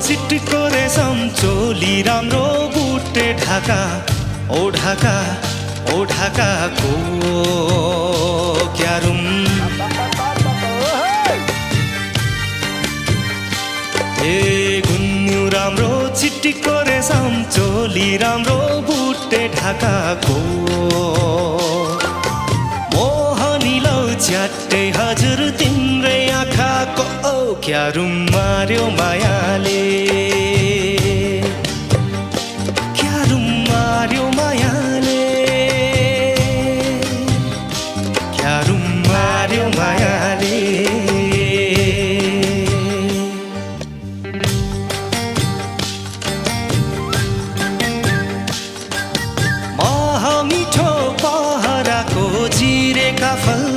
चिट्टिको रेशम चोली राम्रो बुटे ढाका ओ ढाकाको क्यारुम ए गुन्यु राम्रो चिट्टिको रेशम चोली राम्रो बुटे ढाकाको मोहनी लौ च्याट्टै हजुर तिम्रै आँखाको क्यारुम मार्यो मायाले क्यारुम मार्यो मायाले क्यारुम मार्यो मायाले मिठो पहराको चिरेका फल